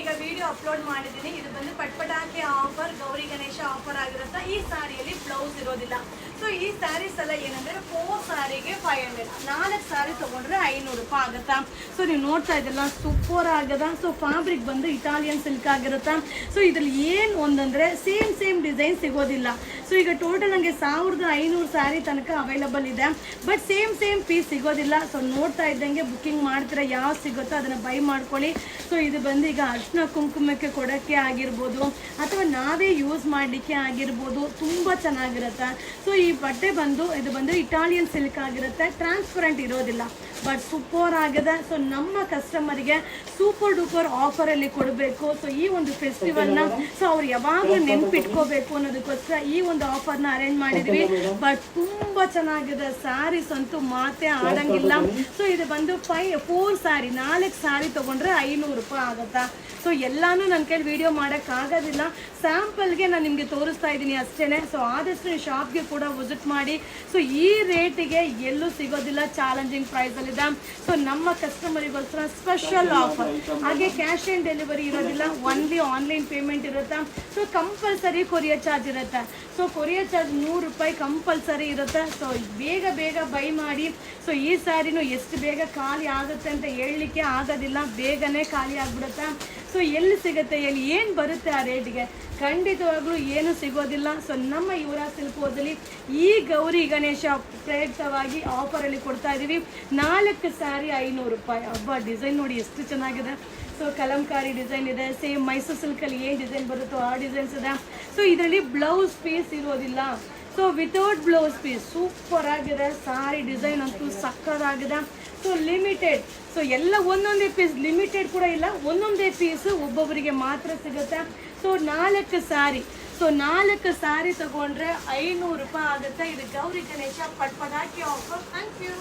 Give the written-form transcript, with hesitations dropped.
ಈಗ video upload ಮಾಡಿದ್ದೀನಿ. ಇದು ಬಂದು ಪಟ್ಪಟಾಕಿ ಆಫರ್, ಗೌರಿ ಗಣೇಶ ಆಫರ್ ಆಗಿರುತ್ತೆ. ಈ ಸಾರಿಯಲ್ಲಿ ಬ್ಲೌಸ್ ಇರೋದಿಲ್ಲ. ಸೊ ಈ ಸ್ಯಾರೀಸ್ ಎಲ್ಲ ಏನಂದ್ರೆ 4 ಸಾರಿಗೆ 500, 4 ಸಾರಿ ತಗೊಂಡ್ರೆ 500 ರೂಪಾಯಿ ಆಗುತ್ತಾ. ಸೊ ನೀವು ನೋಡ್ತಾ ಇದ್ದಲ್ಲ, ಸೂಪರ್ ಆಗದ. ಸೊ ಫ್ಯಾಬ್ರಿಕ್ ಬಂದು ಇಟಾಲಿಯನ್ ಸಿಲ್ಕ್ ಆಗಿರುತ್ತಾ. ಸೊ ಇದ್ರಲ್ಲಿ ಏನು ಒಂದಂದ್ರೆ ಸೇಮ್ ಡಿಸೈನ್ ಸಿಗೋದಿಲ್ಲ. ಸೊ ಈಗ ಟೋಟಲ್ ನನಗೆ 1500 ಸ್ಯಾರಿ ತನಕ ಅವೈಲಬಲ್ ಇದೆ, ಬಟ್ ಸೇಮ್ ಪೀಸ್ ಸಿಗೋದಿಲ್ಲ. ಸೊ ನೋಡ್ತಾ ಇದ್ದಂಗೆ ಬುಕ್ಕಿಂಗ್ ಮಾಡ್ತೀರಾ, ಯಾವ ಸಿಗುತ್ತೋ ಅದನ್ನು ಬೈ ಮಾಡ್ಕೊಳ್ಳಿ. ಸೊ ಇದು ಬಂದು ಈಗ ಅರ್ಶಿನ ಕುಂಕುಮಕ್ಕೆ ಕೊಡೋಕ್ಕೆ ಆಗಿರ್ಬೋದು, ಅಥವಾ ನಾವೇ ಯೂಸ್ ಮಾಡಲಿಕ್ಕೆ ಆಗಿರ್ಬೋದು, ತುಂಬ ಚೆನ್ನಾಗಿರುತ್ತೆ. ಸೊ ಈ ಬಟ್ಟೆ ಇದು ಬಂದು ಇಟಾಲಿಯನ್ ಸಿಲ್ಕ್ ಆಗಿರುತ್ತೆ, ಟ್ರಾನ್ಸ್ಪರೆಂಟ್ ಇರೋದಿಲ್ಲ, ಬಟ್ ಸೂಪರ್ ಆಗಿದೆ. ಸೊ ನಮ್ಮ ಕಸ್ಟಮರ್ಗೆ ಸೂಪರ್ ಡೂಪರ್ ಆಫರಲ್ಲಿ ಕೊಡಬೇಕು. ಸೊ ಈ ಒಂದು ಫೆಸ್ಟಿವಲ್ನ ಸೊ ಅವ್ರು ಯಾವಾಗಲೂ ನೆನಪಿಟ್ಕೋಬೇಕು ಅನ್ನೋದಕ್ಕೋಸ್ಕರ ಈ ಒಂದು ಆಫರ್ನ ಅರೇಂಜ್ ಮಾಡಿದ್ವಿ. ಬಟ್ ತುಂಬ ಚೆನ್ನಾಗಿದೆ, ಸ್ಯಾರೀಸ್ ಅಂತೂ ಮಾತೇ ಆಡಂಗಿಲ್ಲ. ಸೊ ಇದು ಬಂದು 4 ಸ್ಯಾರಿ, 4 ಸ್ಯಾರಿ ತೊಗೊಂಡ್ರೆ 500 ರೂಪಾಯಿ ಆಗುತ್ತಾ. ಸೊ ಎಲ್ಲಾನು ನನ್ನ ಕೈಲಿ ವಿಡಿಯೋ ಮಾಡೋಕ್ಕಾಗೋದಿಲ್ಲ, ಸ್ಯಾಂಪಲ್ಗೆ ನಾನು ನಿಮಗೆ ತೋರಿಸ್ತಾ ಇದ್ದೀನಿ ಅಷ್ಟೇ. ಸೊ ಆದಷ್ಟು ಶಾಪ್ಗೆ ಕೂಡ ವಿಸಿಟ್ ಮಾಡಿ. ಸೊ ಈ ರೇಟಿಗೆ ಎಲ್ಲೂ ಸಿಗೋದಿಲ್ಲ, ಚಾಲೆಂಜಿಂಗ್ ಪ್ರೈಸಲ್ಲಿದೆ. ಸೊ ನಮ್ಮ ಕಸ್ಟಮರಿಗೋಸ್ಕರ ಸ್ಪೆಷಲ್ ಆಫರ್. ಹಾಗೆ ಕ್ಯಾಶ್ ಆನ್ ಡೆಲಿವರಿ ಇರೋದಿಲ್ಲ, ಒನ್ಲಿ ಆನ್ಲೈನ್ ಪೇಮೆಂಟ್ ಇರುತ್ತೆ. ಸೊ ಕಂಪಲ್ಸರಿ ಕೊರಿಯರ್ ಚಾರ್ಜ್ ಇರುತ್ತೆ. ಸೊ ಕೊರಿಯರ್ ಚಾರ್ಜ್ 100 ರೂಪಾಯಿ ಕಂಪಲ್ಸರಿ ಇರುತ್ತೆ. ಸೊ ಬೇಗ ಬೈ ಮಾಡಿ. ಸೊ ಈ ಸ್ಯಾರಿನೂ ಎಷ್ಟು ಬೇಗ ಖಾಲಿ ಆಗುತ್ತೆ ಅಂತ ಹೇಳಲಿಕ್ಕೆ ಆಗೋದಿಲ್ಲ, ಬೇಗನೆ ಖಾಲಿ ಆಗಿಬಿಡುತ್ತೆ. ಸೊ ಎಲ್ಲಿ ಸಿಗುತ್ತೆ, ಎಲ್ಲಿ ಏನು ಬರುತ್ತೆ ಆ ರೇಟ್ಗೆ, ಖಂಡಿತವಾಗ್ಲೂ ಏನು ಸಿಗೋದಿಲ್ಲ. ಸೊ ನಮ್ಮ ಯುವರಾಜ್ ಸಿಲ್ಕ್ ಹೌಸಲ್ಲಿ ಈ ಗೌರಿ ಗಣೇಶ ಪ್ರಯುಕ್ತವಾಗಿ ಆಫರಲ್ಲಿ ಕೊಡ್ತಾ ಇದ್ದೀವಿ. 4 ಸ್ಯಾರಿ 500 ರೂಪಾಯಿ. ಹಬ್ಬ ಡಿಸೈನ್ ನೋಡಿ ಎಷ್ಟು ಚೆನ್ನಾಗಿದೆ. ಸೊ ಕಲಂಕಾರಿ ಡಿಸೈನ್ ಇದೆ, ಸೇಮ್ ಮೈಸೂರು ಸಿಲ್ಕಲ್ಲಿ ಏನು ಡಿಸೈನ್ ಬರುತ್ತೋ ಆ ಡಿಸೈನ್ಸ್ ಇದೆ. ಸೊ ಇದರಲ್ಲಿ ಬ್ಲೌಸ್ ಪೀಸ್ ಇರೋದಿಲ್ಲ. So without blouse piece super ಆಗಿದೆ. ಸಾರಿ ಡಿಸೈನ್ ಅಂತೂ ಸಕ್ಕತ್ತಾಗಿದೆ. So limited. ಸೊ ಎಲ್ಲ ಒಂದೊಂದೇ ಪೀಸ್, ಲಿಮಿಟೆಡ್ ಕೂಡ ಇಲ್ಲ, ಒಂದೊಂದೇ ಪೀಸು ಒಬ್ಬೊಬ್ಬರಿಗೆ ಮಾತ್ರ ಸಿಗುತ್ತೆ. ಸೊ 4 ಸ್ಯಾರಿ. ಸೊ 4 ಸ್ಯಾರಿ ತಗೊಂಡ್ರೆ 500 ರೂಪಾಯಿ ಆಗುತ್ತೆ. ಇದು ಗೌರಿ ಗಣೇಶ ಪಟ್ಪಟಾಕಿ ಆಫರ್. Thank you.